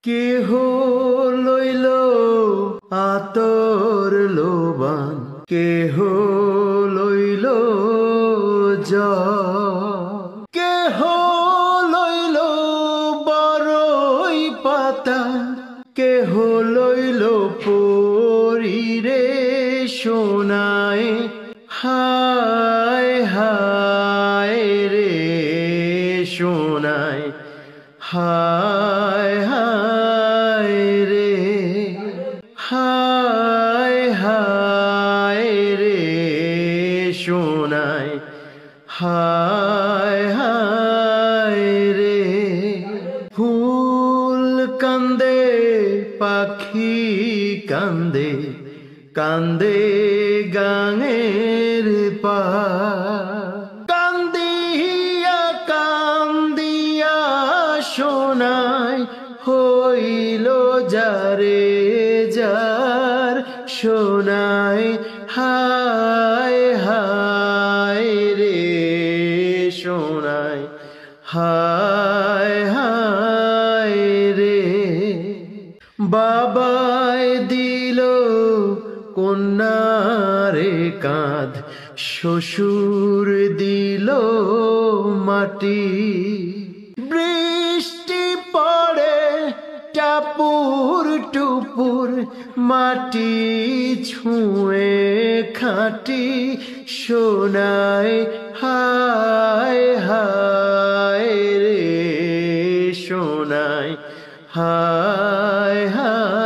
কেহ লইল আতর লোবান, কেহ লইল কেহ লইল বরই পাতা, কেহ লইল পরিরে সোনায়। হায় হায় রে সোনায়, হায় হায় রে, হায় হায় রে সোনায়, হায় হায় রে। ফুল কান্দে পাখি কান্দে, কান্দে গাঙের পা, কান্দিয়া কান্দিয়া সোনায় হইল যারে যার সোনায়। হায় হায় রে সোনায়, হায় হায় রে। বাবায় দিল কন্যারে কাঁধ, শ্বশুর দিল মাটি। বৃষ্টি পড়ে টাপুর টুপুর, মাটি ছুঁয়ে খাটি সোনায়। হায় হায় রে সোনায়, হায় হায়।